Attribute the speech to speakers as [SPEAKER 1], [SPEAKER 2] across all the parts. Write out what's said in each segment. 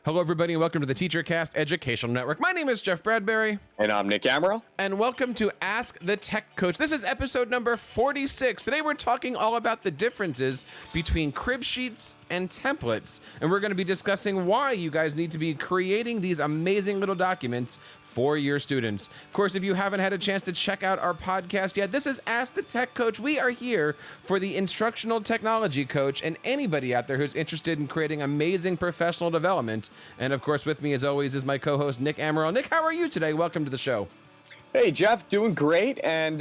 [SPEAKER 1] Hello, everybody, and welcome to the TeacherCast Educational Network. My name is Jeff Bradbury.
[SPEAKER 2] And I'm Nick Amaral.
[SPEAKER 1] And welcome to Ask the Tech Coach. This is episode number 46. Today, we're talking all about the differences between crib sheets and templates. And we're going to be discussing why you guys need to be creating these amazing little documents for your students. Of course, if you haven't had a chance to check out our podcast yet, this is Ask the Tech Coach. We are here for the instructional technology coach and anybody out there who's interested in creating amazing professional development. And of course, with me as always is my co-host, Nick Amaral. Nick, how are you today? Welcome to the show.
[SPEAKER 2] Hey, Jeff, doing great. And,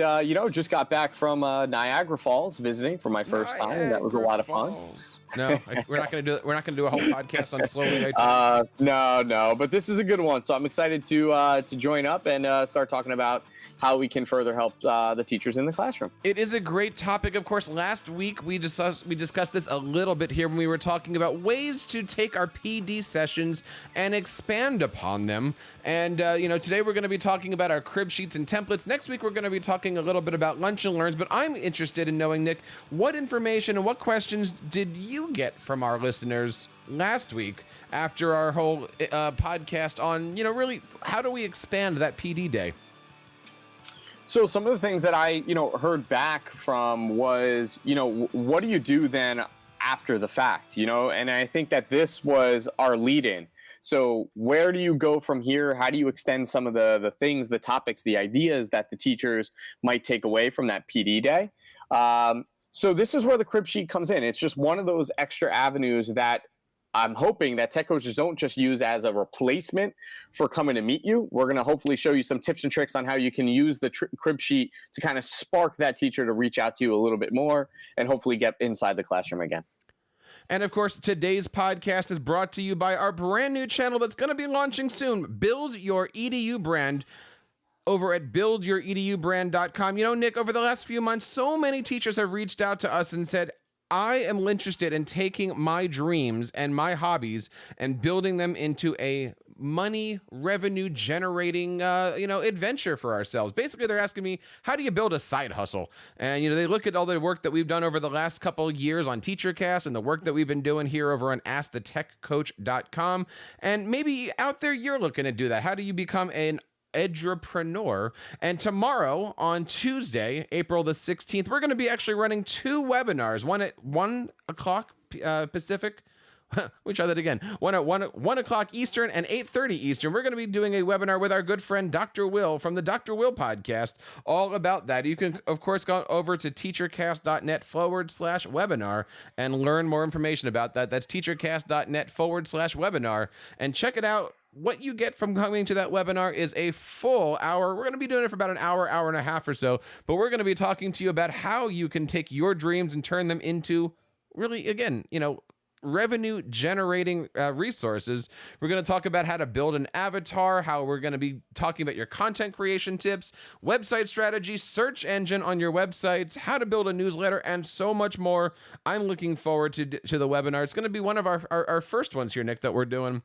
[SPEAKER 2] just got back from Niagara Falls visiting for my first time. That was a lot of fun.
[SPEAKER 1] No, we're not going to do it. We're not going to do a whole podcast on slowly.
[SPEAKER 2] No, but this is a good one. So I'm excited to join up and start talking about how we can further help the teachers in the classroom.
[SPEAKER 1] It is a great topic. Of course, last week we discussed this a little bit here when we were talking about ways to take our PD sessions and expand upon them. And, today we're going to be talking about our crib sheets and templates. Next week, we're going to be talking a little bit about lunch and learns. But I'm interested in knowing, Nick, what information and what questions did you get from our listeners last week after our whole podcast on, really how do we expand that PD day?
[SPEAKER 2] So some of the things that I, heard back from was, what do you do then after the fact, and I think that this was our lead in. So where do you go from here? How do you extend some of the things, the topics, the ideas that the teachers might take away from that PD day? So this is where the crib sheet comes in. It's just one of those extra avenues that I'm hoping that tech coaches don't just use as a replacement for coming to meet you. We're going to hopefully show you some tips and tricks on how you can use the crib sheet to kind of spark that teacher to reach out to you a little bit more and hopefully get inside the classroom again.
[SPEAKER 1] And of course, today's podcast is brought to you by our brand new channel that's going to be launching soon, Build Your EDU Brand, over at buildyouredubrand.com. Nick, over the last few months, so many teachers have reached out to us and said, I am interested in taking my dreams and my hobbies and building them into a money revenue generating, adventure for ourselves. Basically, they're asking me, how do you build a side hustle? And, they look at all the work that we've done over the last couple of years on TeacherCast and the work that we've been doing here over on AskTheTechCoach.com. And maybe out there, you're looking to do that. How do you become an Edupreneur? And tomorrow on Tuesday, April the 16th, we're going to be actually running two webinars, one at 1 o'clock Pacific. We try that again. One at 1 o'clock Eastern and 8:30 Eastern. We're going to be doing a webinar with our good friend Dr. Will from the Dr. Will podcast, all about that. You can, of course, go over to teachercast.net/webinar and learn more information about that. That's teachercast.net/webinar and check it out. What you get from coming to that webinar is a full hour. We're going to be doing it for about an hour and a half or so, but we're going to be talking to you about how you can take your dreams and turn them into really, again, revenue generating resources. We're going to talk about how to build an avatar, how we're going to be talking about your content creation tips, website strategy, search engine on your websites, how to build a newsletter, and so much more. I'm looking forward to the webinar. It's going to be one of our first ones here, Nick, that we're doing.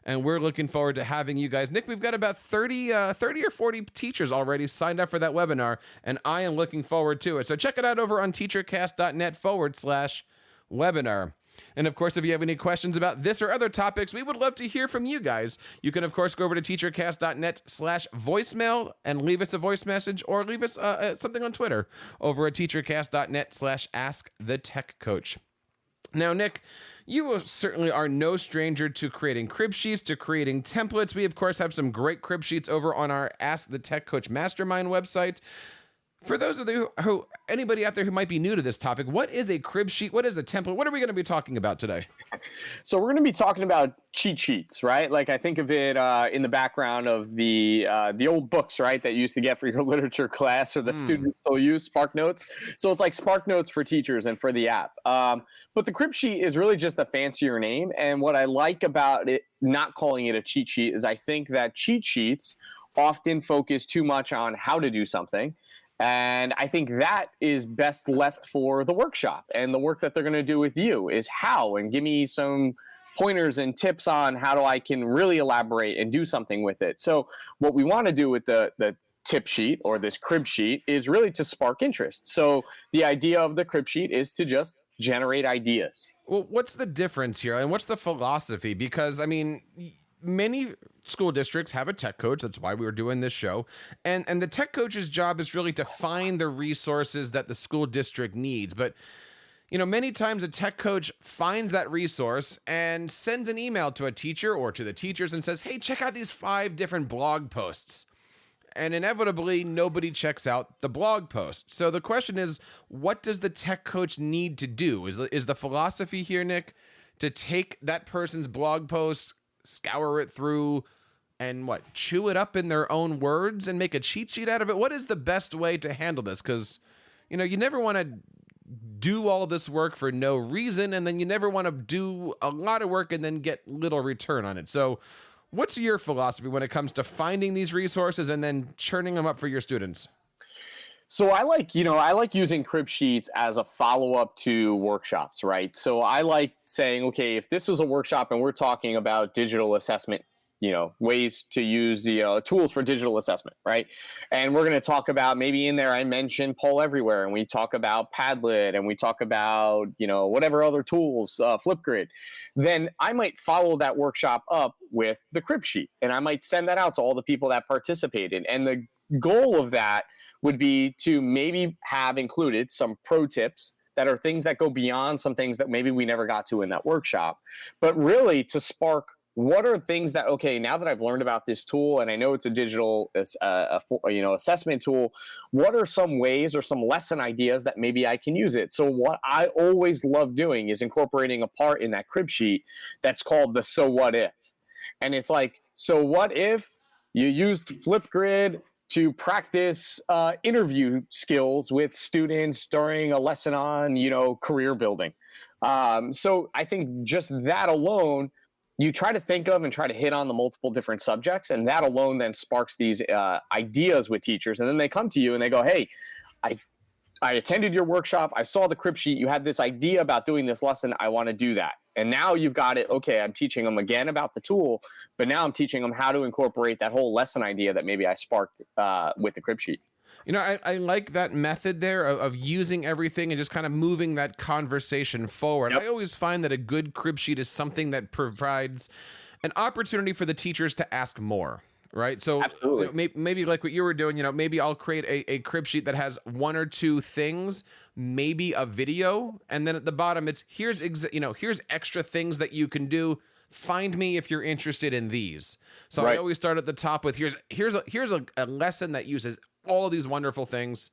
[SPEAKER 1] And we're looking forward to having you guys. Nick, we've got about 30 or 40 teachers already signed up for that webinar, and I am looking forward to it. So check it out over on teachercast.net/webinar. And of course, if you have any questions about this or other topics, we would love to hear from you guys. You can, of course, go over to teachercast.net/voicemail and leave us a voice message or leave us something on Twitter over at teachercast.net/askthetechcoach. Now, Nick, you certainly are no stranger to creating crib sheets, to creating templates. We, of course, have some great crib sheets over on our Ask the Tech Coach Mastermind website. For those of you who, anybody out there who might be new to this topic, what is a crib sheet? What is a template? What are we going to be talking about today?
[SPEAKER 2] So we're going to be talking about cheat sheets, right? Like I think of it in the background of the old books, right, that you used to get for your literature class or the students still use, Spark Notes. So it's like Spark Notes for teachers and for the app. But the crib sheet is really just a fancier name. And what I like about it, not calling it a cheat sheet, is I think that cheat sheets often focus too much on how to do something. And I think that is best left for the workshop, and the work that they're going to do with you is how, and give me some pointers and tips on how I can really elaborate and do something with it. So what we want to do with the tip sheet or this crib sheet is really to spark interest. So the idea of the crib sheet is to just generate ideas.
[SPEAKER 1] Well, what's the difference here, and what's the philosophy? Because I mean, many school districts have a tech coach. That's why we were doing this show. And the tech coach's job is really to find the resources that the school district needs. But, you know, many times a tech coach finds that resource and sends an email to a teacher or to the teachers and says, hey, check out these 5 different blog posts. And inevitably, nobody checks out the blog post. So the question is, what does the tech coach need to do? Is the philosophy here, Nick, to take that person's blog post, scour it through, and chew it up in their own words and make a cheat sheet out of it? What is the best way to handle this? Because, you know, you never want to do all this work for no reason, and then you never want to do a lot of work and then get little return on it. So what's your philosophy when it comes to finding these resources and then churning them up for your students?
[SPEAKER 2] So I like using crib sheets as a follow-up to workshops, right? So I like saying, okay, if this is a workshop and we're talking about digital assessment, ways to use the tools for digital assessment, right? And we're going to talk about, maybe in there I mentioned Poll Everywhere, and we talk about Padlet, and we talk about, whatever other tools, Flipgrid. Then I might follow that workshop up with the crib sheet, and I might send that out to all the people that participated. And the goal of that would be to maybe have included some pro tips that are things that go beyond some things that maybe we never got to in that workshop, but really to spark, what are things that, okay, now that I've learned about this tool and I know it's a digital assessment tool, what are some ways or some lesson ideas that maybe I can use it? So what I always love doing is incorporating a part in that crib sheet that's called the so what if. And it's like, so what if you used Flipgrid to practice interview skills with students during a lesson on, career building? So I think just that alone, you try to think of and try to hit on the multiple different subjects, and that alone then sparks these ideas with teachers. And then they come to you and they go, hey, I attended your workshop. I saw the crib sheet. You had this idea about doing this lesson. I want to do that. And now you've got it. Okay, I'm teaching them again about the tool, but now I'm teaching them how to incorporate that whole lesson idea that maybe I sparked with the crib sheet.
[SPEAKER 1] I like that method there of using everything and just kind of moving that conversation forward. Yep. I always find that a good crib sheet is something that provides an opportunity for the teachers to ask more. Right. So maybe like what you were doing, maybe I'll create a crib sheet that has 1 or 2 things, maybe a video. And then at the bottom, it's here's extra things that you can do. Find me if you're interested in these. So right. I always start at the top with here's a lesson that uses all of these wonderful things.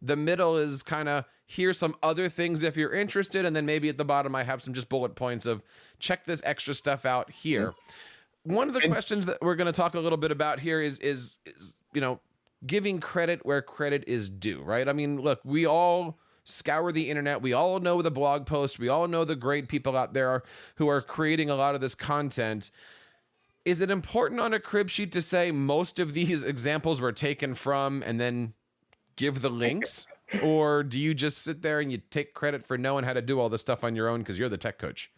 [SPEAKER 1] The middle is kind of here's some other things if you're interested. And then maybe at the bottom, I have some just bullet points of check this extra stuff out here. Mm-hmm. One of the questions that we're going to talk a little bit about here is giving credit where credit is due, right? I mean, look, we all scour the internet. We all know the blog post. We all know the great people out there who are creating a lot of this content. Is it important on a crib sheet to say most of these examples were taken from and then give the links? Or do you just sit there and you take credit for knowing how to do all this stuff on your own because you're the tech coach?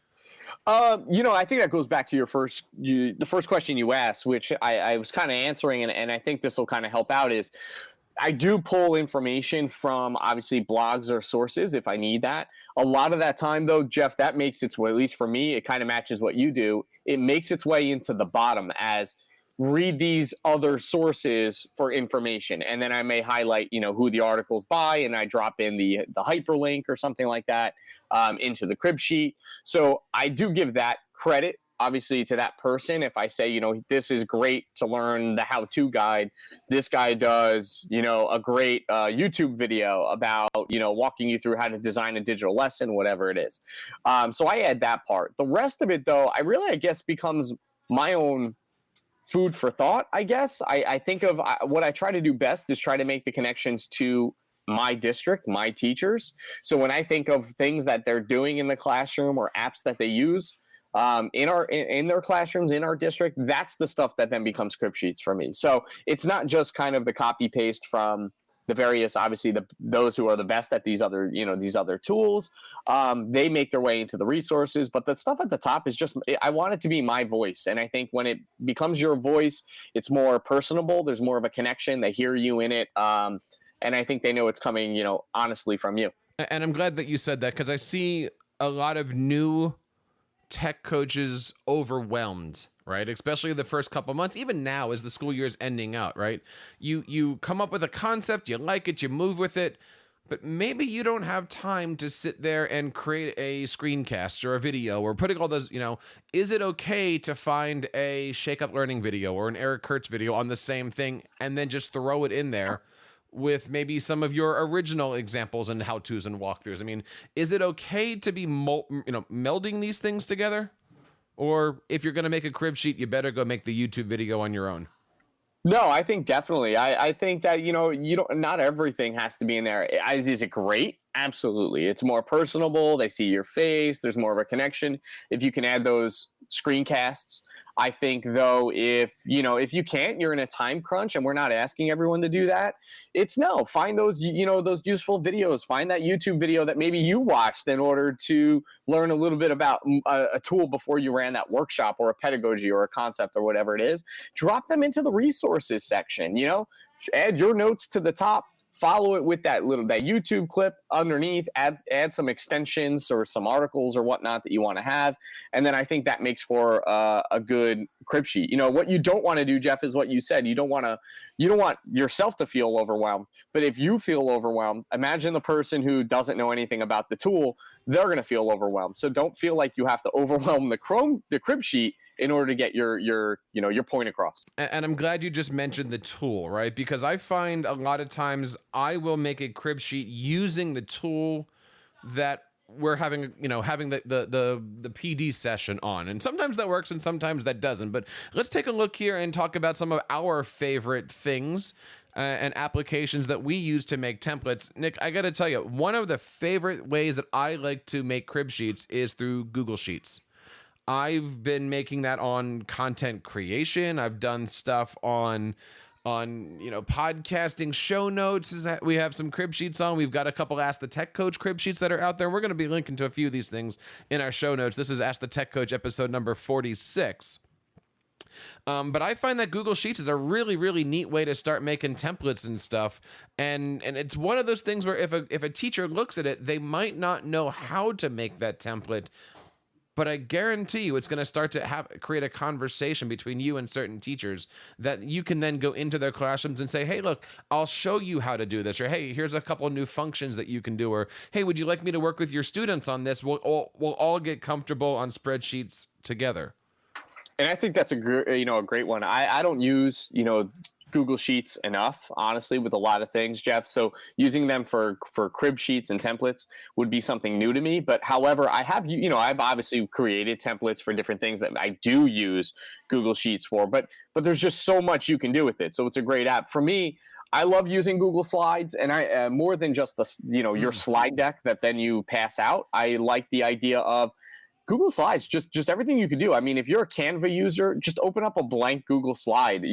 [SPEAKER 2] I think that goes back to the first question you asked, which I was kind of answering, and I think this will kind of help out, is I do pull information from obviously blogs or sources if I need that. A lot of that time though, Jeff, that makes its way, at least for me, it kind of matches what you do. It makes its way into the bottom as read these other sources for information. And then I may highlight, who the article's by, and I drop in the hyperlink or something like that into the crib sheet. So I do give that credit, obviously, to that person. If I say, this is great to learn the how-to guide, this guy does, a great YouTube video about, walking you through how to design a digital lesson, whatever it is. So I add that part. The rest of it, though, I guess becomes my own food for thought, I guess. I think of what I try to do best is try to make the connections to my district, my teachers. So when I think of things that they're doing in the classroom or apps that they use in their classrooms, in our district, that's the stuff that then becomes crib sheets for me. So it's not just kind of the copy paste from the various, obviously those who are the best at these other tools. They make their way into the resources, but the stuff at the top is just, I want it to be my voice. And I think when it becomes your voice, it's more personable. There's more of a connection. They hear you in it. And I think they know it's coming, honestly from you.
[SPEAKER 1] And I'm glad that you said that, because I see a lot of new tech coaches overwhelmed, right? Especially the first couple months, even now as the school year is ending out, right? You come up with a concept, you like it, you move with it, but maybe you don't have time to sit there and create a screencast or a video or putting all those, is it okay to find a Shake Up Learning video or an Eric Kurtz video on the same thing and then just throw it in there with maybe some of your original examples and how-tos and walkthroughs? I mean, is it okay to be melding these things together? Or if you're going to make a crib sheet, you better go make the YouTube video on your own?
[SPEAKER 2] No, I think definitely. I think that, not everything has to be in there. Is it great? Absolutely. It's more personable. They see your face. There's more of a connection. If you can add those screencasts, I think, though, if you can't, you're in a time crunch, and we're not asking everyone to do that. Find those, those useful videos. Find that YouTube video that maybe you watched in order to learn a little bit about a tool before you ran that workshop or a pedagogy or a concept or whatever it is. Drop them into the resources section, add your notes to the top. Follow it with that YouTube clip underneath, add some extensions or some articles or whatnot that you want to have. And then I think that makes for a good crib sheet. What you don't want to do, Jeff, is what you said. You don't want yourself to feel overwhelmed. But if you feel overwhelmed, imagine the person who doesn't know anything about the tool. They're going to feel overwhelmed. So don't feel like you have to overwhelm the crib sheet in order to get your point across.
[SPEAKER 1] And I'm glad you just mentioned the tool, right? Because I find a lot of times I will make a crib sheet using the tool that we're having the PD session on. And sometimes that works and sometimes that doesn't. But let's take a look here and talk about some of our favorite things and applications that we use to make templates. Nick, I got to tell you, one of the favorite ways that I like to make crib sheets is through Google Sheets. I've been making that on content creation. I've done stuff on podcasting show notes. We have some crib sheets on. We've got a couple Ask the Tech Coach crib sheets that are out there. We're going to be linking to a few of these things in our show notes. This is Ask the Tech Coach episode number 46. But I find that Google Sheets is a really, really neat way to start making templates and stuff. And it's one of those things where if a teacher looks at it, they might not know how to make that template, but I guarantee you it's going to start to create a conversation between you and certain teachers that you can then go into their classrooms and say, hey, look, I'll show you how to do this. Or, hey, here's a couple of new functions that you can do. Or, hey, would you like me to work with your students on this? We'll all get comfortable on spreadsheets together.
[SPEAKER 2] And I think that's a great one. I don't use, Google Sheets enough, honestly, with a lot of things, Jeff. So using them for crib sheets and templates would be something new to me. But however, I've obviously created templates for different things that I do use Google Sheets for, but there's just so much you can do with it. So it's a great app. For me, I love using Google Slides, and I more than just your slide deck that then you pass out. I like the idea of Google Slides, just everything you can do. I mean, if you're a Canva user, just open up a blank Google slide,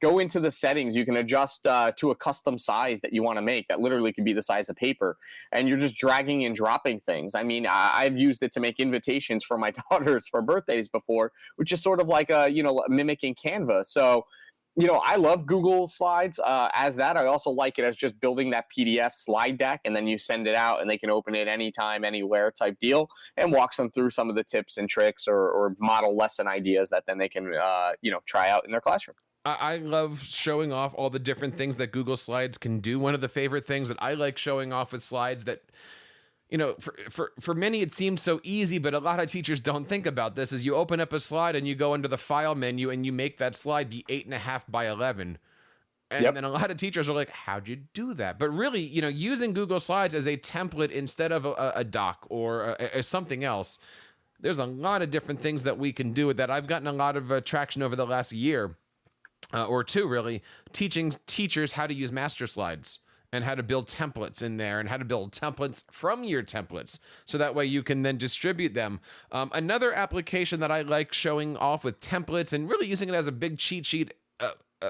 [SPEAKER 2] go into the settings. You can adjust to a custom size that you want to make that literally could be the size of paper. And you're just dragging and dropping things. I mean, I've used it to make invitations for my daughters for birthdays before, which is sort of like mimicking Canva. So, I love Google Slides as that. I also like it as just building that PDF slide deck, and then you send it out and they can open it anytime, anywhere type deal, and walks them through some of the tips and tricks or model lesson ideas that then they can, try out in their classroom.
[SPEAKER 1] I love showing off all the different things that Google Slides can do. One of the favorite things that I like showing off with slides that, for many it seems so easy, but a lot of teachers don't think about this, is you open up a slide and you go into the file menu and you make that slide be 8.5 by 11. And then a lot of teachers are like, how'd you do that? But really, using Google Slides as a template instead of a doc or something else, there's a lot of different things that we can do with that. I've gotten a lot of traction over the last year or two, really, teaching teachers how to use master slides and how to build templates in there and how to build templates from your templates. So that way you can then distribute them. Another application that I like showing off with templates and really using it as a big cheat sheet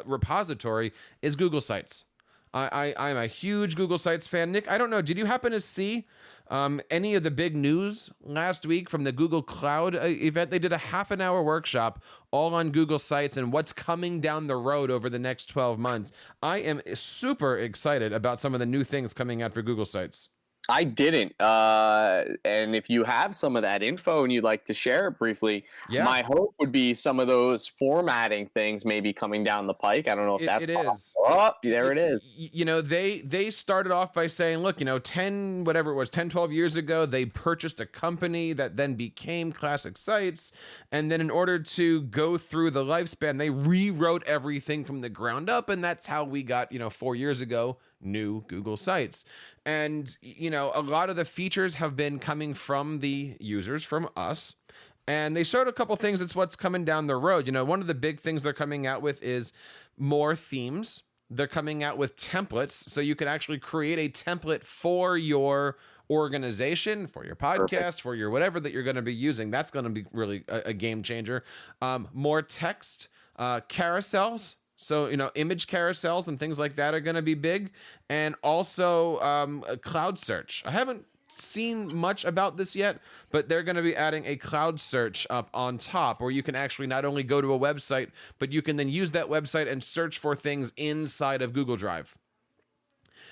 [SPEAKER 1] repository is Google Sites. I'm a huge Google Sites fan. Nick, I don't know, did you happen to see any of the big news last week from the Google Cloud event? They did a half-an-hour workshop all on Google Sites and what's coming down the road over the next 12 months. I am super excited about some of the new things coming out for Google Sites.
[SPEAKER 2] I didn't. And if you have some of that info and you'd like to share it briefly,
[SPEAKER 1] Yeah.
[SPEAKER 2] my hope would be some of those formatting things maybe coming down the pike. I don't know if that's
[SPEAKER 1] It is.
[SPEAKER 2] possible. Oh, there it is.
[SPEAKER 1] You know, they started off by saying, look, you know, 10, whatever it was, 10, 12 years ago, they purchased a company that then became Classic Sites. And then in order to go through the lifespan, they rewrote everything from the ground up. And that's how we got, you know, 4 years ago, new Google Sites. And, you know, a lot of the features have been coming from the users, from us. And they showed a couple things. It's what's coming down the road. You know, one of the big things they're coming out with is more themes. They're coming out with templates. So you can actually create a template for your organization, for your podcast, Perfect. For your whatever that you're going to be using. That's going to be really a game changer. More text, carousels. So, you know, image carousels and things like that are going to be big. And also a cloud search. I haven't seen much about this yet, but they're going to be adding a cloud search up on top where you can actually not only go to a website, but you can then use that website and search for things inside of Google Drive.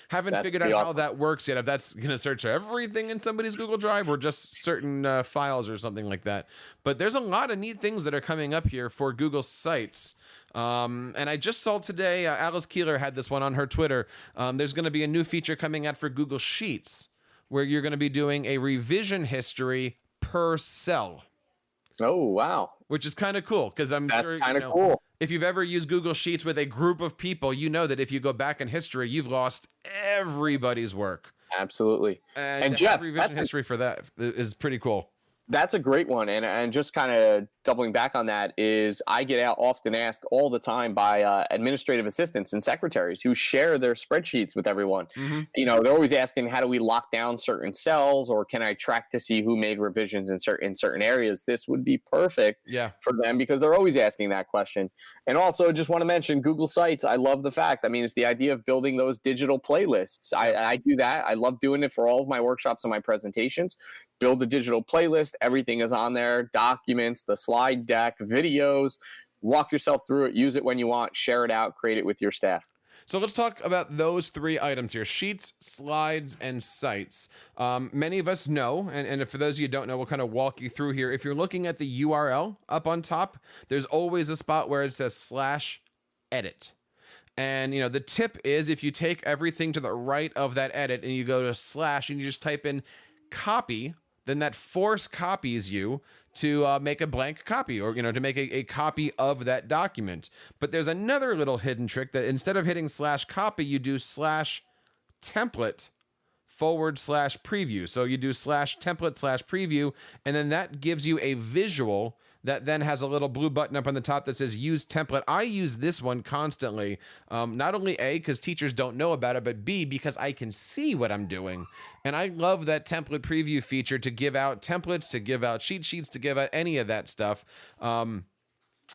[SPEAKER 1] Haven't figured out how that works yet. If that's going to search everything in somebody's Google Drive or just certain files or something like that. But there's a lot of neat things that are coming up here for Google Sites. And I just saw today, Alice Keeler had this one on her Twitter. There's going to be a new feature coming out for Google Sheets where you're going to be doing a revision history per cell.
[SPEAKER 2] Oh, wow.
[SPEAKER 1] Which is kind of cool because I'm sure
[SPEAKER 2] kind of cool.
[SPEAKER 1] If you've ever used Google Sheets with a group of people, you know that if you go back in history, you've lost everybody's work.
[SPEAKER 2] Absolutely.
[SPEAKER 1] And
[SPEAKER 2] Jeff,
[SPEAKER 1] revision history for that is pretty cool.
[SPEAKER 2] That's a great one. And just kind of doubling back on that is I get often asked all the time by administrative assistants and secretaries who share their spreadsheets with everyone. Mm-hmm. You know, they're always asking, how do we lock down certain cells, or can I track to see who made revisions in certain areas? This would be perfect for them because they're always asking that question. And also just want to mention Google Sites. I love the fact, I mean, it's the idea of building those digital playlists. I do that. I love doing it for all of my workshops and my presentations. Build a digital playlist. Everything is on there. Documents, the slide deck, videos. Walk yourself through it. Use it when you want. Share it out. Create it with your staff.
[SPEAKER 1] So let's talk about those three items here: Sheets, Slides, and Sites. Many of us know, and for those of you who don't know, we'll kind of walk you through here. If you're looking at the URL up on top, there's always a spot where it says /edit. And, you know, the tip is if you take everything to the right of that edit and you go to / and you just type in copy, then that force copies you to make a blank copy, or, you know, to make a copy of that document. But there's another little hidden trick that instead of hitting /copy, you do /template /preview. So you do /template /preview, and then that gives you a visual that then has a little blue button up on the top that says use template. I use this one constantly, not only A, because teachers don't know about it, but B, because I can see what I'm doing. And I love that template preview feature to give out templates, to give out cheat sheets, to give out any of that stuff. If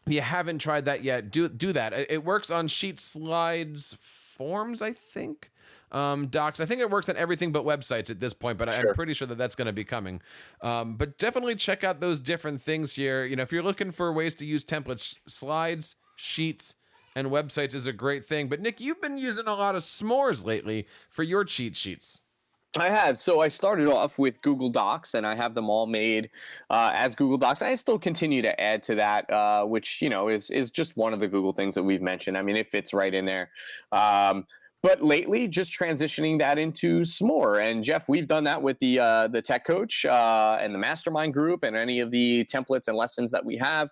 [SPEAKER 1] you haven't tried that yet, do that. It works on Sheets, Slides, Forms, I think. Docs. I think it works on everything but websites at this point, but I'm pretty sure that that's going to be coming. But definitely check out those different things here. You know, if you're looking for ways to use templates, Slides, Sheets, and websites is a great thing. But Nick, you've been using a lot of s'mores lately for your cheat sheets.
[SPEAKER 2] I have. So I started off with Google Docs, and I have them all made as Google Docs. I still continue to add to that, which, you know, is just one of the Google things that we've mentioned. I mean, it fits right in there. But lately, just transitioning that into s'more. And Jeff, we've done that with the tech coach and the mastermind group and any of the templates and lessons that we have.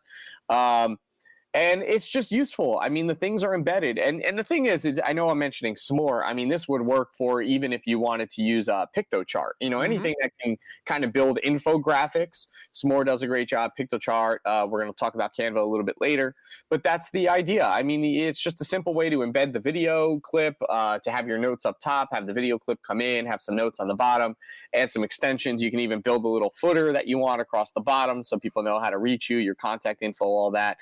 [SPEAKER 2] And it's just useful. I mean, the things are embedded. And the thing is I know I'm mentioning s'more. I mean, this would work for even if you wanted to use a PictoChart. You know, anything that can kind of build infographics. S'more does a great job. PictoChart, we're going to talk about Canva a little bit later. But that's the idea. I mean, it's just a simple way to embed the video clip, to have your notes up top, have the video clip come in, have some notes on the bottom, add some extensions. You can even build a little footer that you want across the bottom so people know how to reach you, your contact info, all that.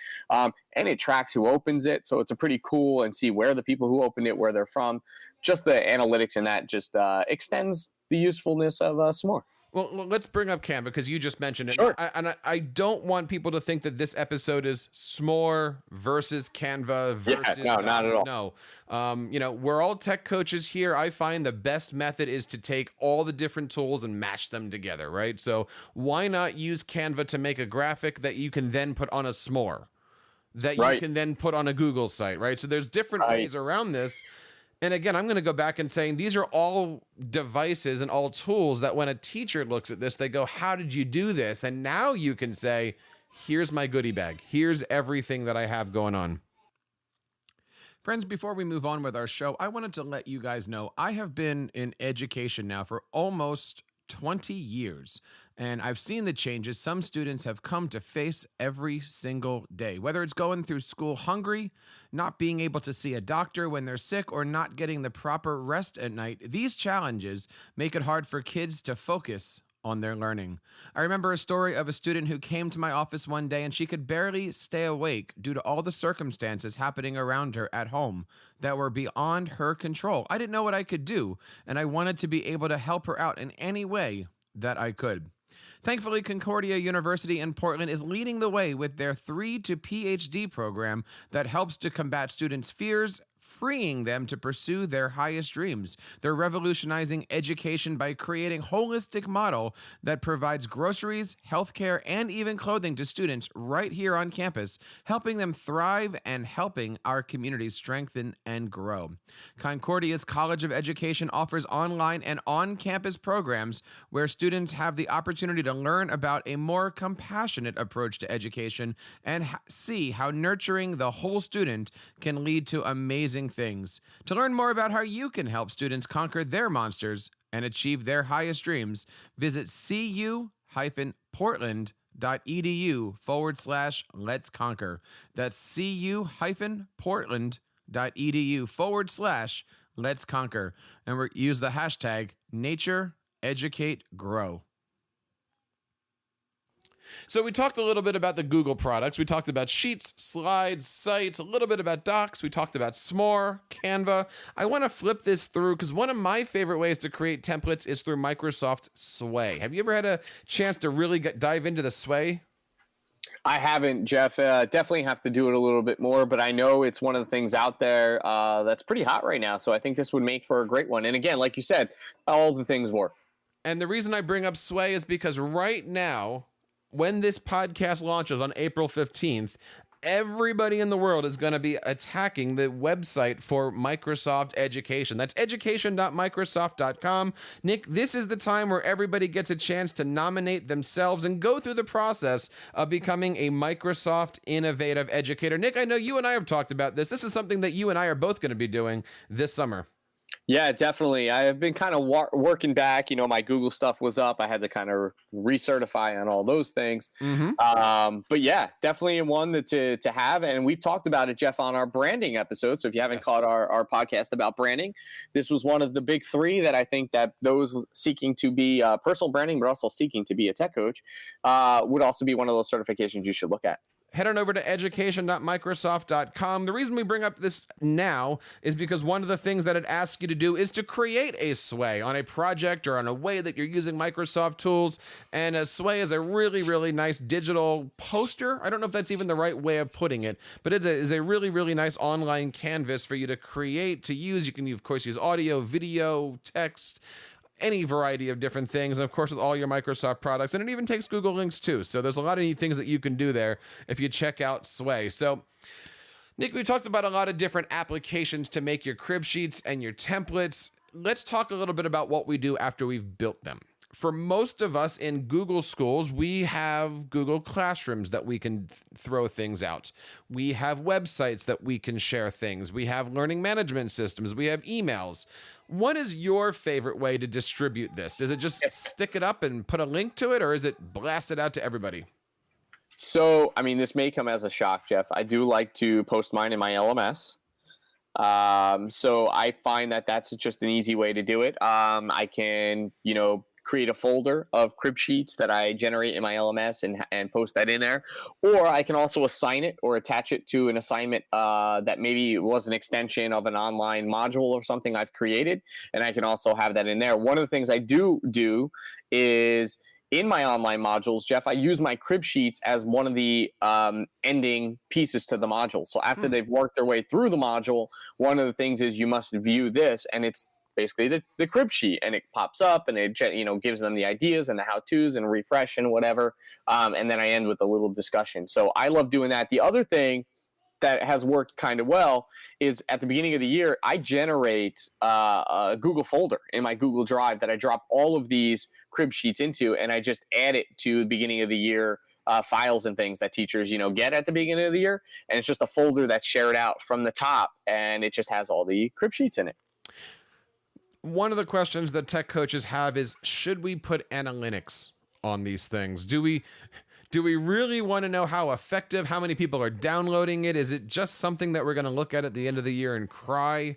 [SPEAKER 2] And it tracks who opens it. So it's a pretty cool, and see where the people who opened it, where they're from. Just the analytics in that just extends the usefulness of s'more.
[SPEAKER 1] Well, let's bring up Canva because you just mentioned it.
[SPEAKER 2] Sure.
[SPEAKER 1] I don't want people to think that this episode is S'more versus Canva versus
[SPEAKER 2] no, not at all.
[SPEAKER 1] No. We're all tech coaches here. I find the best method is to take all the different tools and mash them together, right? So why not use Canva to make a graphic that you can then put on a S'more, that you can then put on a Google site, right? So there's different ways around this. And again, I'm going to go back and saying these are all devices and all tools that when a teacher looks at this, they go, how did you do this? And now you can say, here's my goodie bag. Here's everything that I have going on. Friends, before we move on with our show, I wanted to let you guys know I have been in education now for almost 20 years. And I've seen the changes some students have come to face every single day, whether it's going through school hungry, not being able to see a doctor when they're sick, or not getting the proper rest at night. These challenges make it hard for kids to focus on their learning. I remember a story of a student who came to my office one day and she could barely stay awake due to all the circumstances happening around her at home that were beyond her control. I didn't know what I could do, and I wanted to be able to help her out in any way that I could. Thankfully, Concordia University in Portland is leading the way with their 3 to PhD program that helps to combat students' fears, freeing them to pursue their highest dreams. They're revolutionizing education by creating a holistic model that provides groceries, healthcare, and even clothing to students right here on campus, helping them thrive and helping our communities strengthen and grow. Concordia's College of Education offers online and on-campus programs where students have the opportunity to learn about a more compassionate approach to education and see how nurturing the whole student can lead to amazing things. To learn more about how you can help students conquer their monsters and achieve their highest dreams, visit cu-portland.edu/let's conquer. That's cu-portland.edu/let's conquer. And use the hashtag #NatureEducateGrow. So we talked a little bit about the Google products. We talked about Sheets, Slides, Sites, a little bit about Docs. We talked about S'more, Canva. I want to flip this through because one of my favorite ways to create templates is through Microsoft Sway. Have you ever had a chance to really dive into the Sway?
[SPEAKER 2] I haven't, Jeff. Definitely have to do it a little bit more, but I know it's one of the things out there that's pretty hot right now. So I think this would make for a great one. And again, like you said, all the things work.
[SPEAKER 1] And the reason I bring up Sway is because right now, when this podcast launches on April 15th, everybody in the world is going to be attacking the website for Microsoft Education. That's education.microsoft.com. Nick, this is the time where everybody gets a chance to nominate themselves and go through the process of becoming a Microsoft Innovative Educator. Nick, I know you and I have talked about this. This is something that you and I are both going to be doing this summer.
[SPEAKER 2] Yeah, definitely. I have been kind of working back. My Google stuff was up. I had to kind of recertify on all those things.
[SPEAKER 1] Mm-hmm.
[SPEAKER 2] But yeah, definitely one to have. And we've talked about it, Jeff, on our branding episode. So if you haven't caught our podcast about branding, this was one of the big 3 that I think that those seeking to be personal branding, but also seeking to be a tech coach would also be one of those certifications you should look at.
[SPEAKER 1] Head on over to education.microsoft.com. The reason we bring up this now is because one of the things that it asks you to do is to create a Sway on a project or on a way that you're using Microsoft tools. And a Sway is a really, really nice digital poster. I don't know if that's even the right way of putting it, but it is a really, really nice online canvas for you to create, to use. You can, of course, use audio, video, text, any variety of different things, and of course with all your Microsoft products, and it even takes Google Links too. So there's a lot of neat things that you can do there if you check out Sway. So Nick, we talked about a lot of different applications to make your crib sheets and your templates. Let's talk a little bit about what we do after we've built them. For most of us in Google schools, we have Google Classrooms that we can throw things out. We have websites that we can share things. We have learning management systems. We have emails. What is your favorite way to distribute this? Is it just stick it up and put a link to it, or is it blast it out to everybody?
[SPEAKER 2] So, I mean, this may come as a shock, Jeff. I do like to post mine in my LMS. So I find that that's just an easy way to do it. I can, create a folder of crib sheets that I generate in my LMS and post that in there. Or I can also assign it or attach it to an assignment that maybe was an extension of an online module or something I've created. And I can also have that in there. One of the things I do is in my online modules, Jeff, I use my crib sheets as one of the ending pieces to the module. So after they've worked their way through the module, one of the things is you must view this, and it's basically the crib sheet, and it pops up and it gives them the ideas and the how-tos and refresh and whatever. And then I end with a little discussion. So I love doing that. The other thing that has worked kind of well is at the beginning of the year, I generate a Google folder in my Google Drive that I drop all of these crib sheets into, and I just add it to the beginning of the year files and things that teachers, get at the beginning of the year. And it's just a folder that's shared out from the top, and it just has all the crib sheets in it.
[SPEAKER 1] One of the questions that tech coaches have is, should we put analytics on these things? Do we really want to know how effective, how many people are downloading it? Is it just something that we're going to look at the end of the year and cry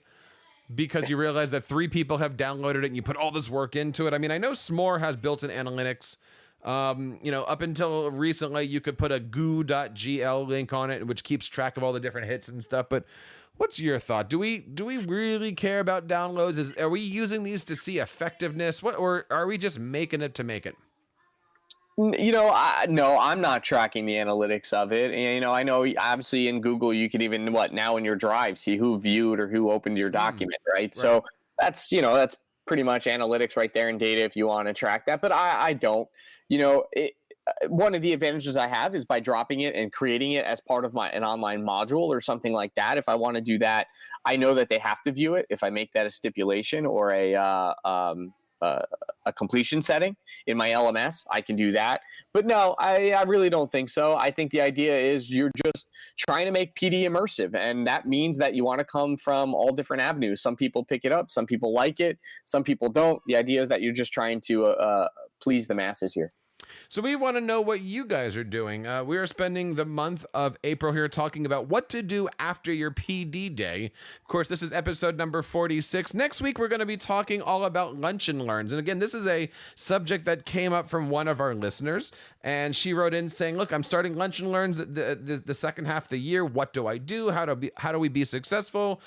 [SPEAKER 1] because you realize that 3 people have downloaded it and you put all this work into it? I mean, I know S'more has built-in analytics. Up until recently, you could put a goo.gl link on it, which keeps track of all the different hits and stuff. But what's your thought? Do we really care about downloads? Are we using these to see effectiveness? Or are we just making it to make it?
[SPEAKER 2] No, I'm not tracking the analytics of it. And, I know obviously in Google, you can even now in your Drive, see who viewed or who opened your document, right? So that's pretty much analytics right there in data if you want to track that. But I don't, one of the advantages I have is by dropping it and creating it as part of an online module or something like that. If I want to do that, I know that they have to view it. If I make that a stipulation or a completion setting in my LMS, I can do that. But no, I really don't think so. I think the idea is you're just trying to make PD immersive, and that means that you want to come from all different avenues. Some people pick it up, some people like it, some people don't. The idea is that you're just trying to please the masses here.
[SPEAKER 1] So we want to know what you guys are doing. We are spending the month of April here talking about what to do after your PD day. Of course, this is episode number 46. Next week, we're going to be talking all about lunch and learns. And again, this is a subject that came up from one of our listeners. And she wrote in saying, look, I'm starting lunch and learns the second half of the year. What do I do? How do we be successful?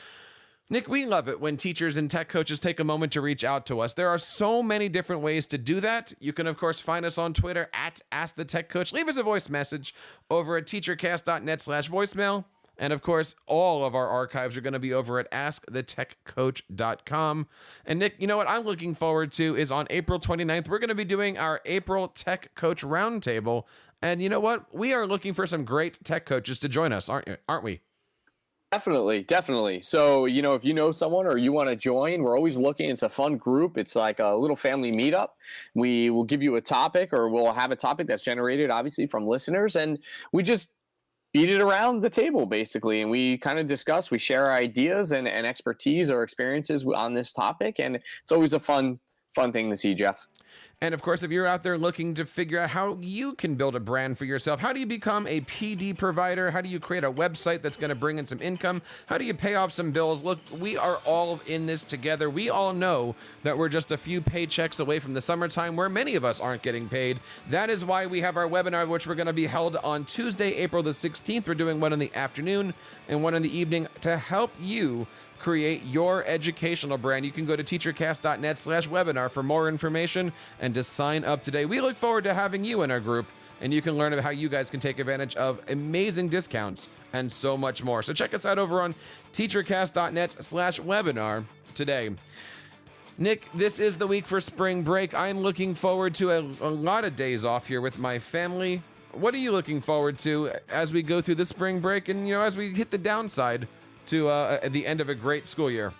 [SPEAKER 1] Nick, we love it when teachers and tech coaches take a moment to reach out to us. There are so many different ways to do that. You can, of course, find us on Twitter at AskTheTechCoach. Leave us a voice message over at teachercast.net/voicemail. And, of course, all of our archives are going to be over at askthetechcoach.com. And, Nick, you know what I'm looking forward to is on April 29th, we're going to be doing our April Tech Coach Roundtable. And you know what? We are looking for some great tech coaches to join us, aren't we?
[SPEAKER 2] Definitely. So, if you know someone or you want to join, we're always looking. It's a fun group. It's like a little family meetup. We will give you a topic, or we'll have a topic that's generated, obviously, from listeners. And we just beat it around the table, basically. And we kind of discuss, we share our ideas and expertise or experiences on this topic. And it's always a fun thing to see, Jeff.
[SPEAKER 1] And of course, if you're out there looking to figure out how you can build a brand for yourself, how do you become a PD provider? How do you create a website that's going to bring in some income? How do you pay off some bills? Look, we are all in this together. We all know that we're just a few paychecks away from the summertime where many of us aren't getting paid. That is why we have our webinar, which we're going to be held on Tuesday, April the 16th. We're doing one in the afternoon and one in the evening to help you create your educational brand. You can go to teachercast.net/webinar for more information and to sign up today. We look forward to having you in our group, and you can learn about how you guys can take advantage of amazing discounts and so much more. So check us out over on teachercast.net/webinar today. Nick, this is the week for spring break. I'm looking forward to a lot of days off here with my family. What are you looking forward to as we go through the spring break and, as we hit the downside to at the end of a great school year?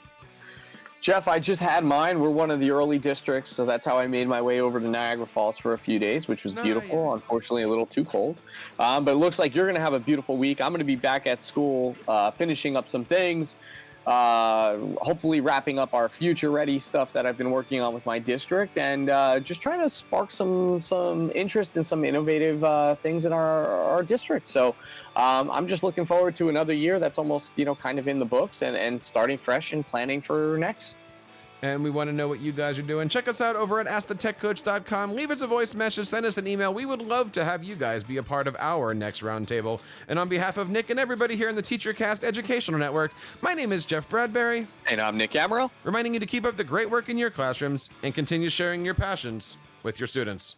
[SPEAKER 2] Jeff, I just had mine. We're one of the early districts, so that's how I made my way over to Niagara Falls for a few days, which was beautiful. Yeah. Unfortunately, a little too cold. But it looks like you're going to have a beautiful week. I'm going to be back at school finishing up some things, hopefully wrapping up our future-ready stuff that I've been working on with my district, and just trying to spark some interest in some innovative things in our district. So I'm just looking forward to another year that's almost, kind of in the books and starting fresh and planning for next.
[SPEAKER 1] And we want to know what you guys are doing. Check us out over at AskTheTechCoach.com. Leave us a voice message, send us an email. We would love to have you guys be a part of our next roundtable. And on behalf of Nick and everybody here in the TeacherCast Educational Network, my name is Jeff Bradbury.
[SPEAKER 2] And I'm Nick Amaral.
[SPEAKER 1] Reminding you to keep up the great work in your classrooms and continue sharing your passions with your students.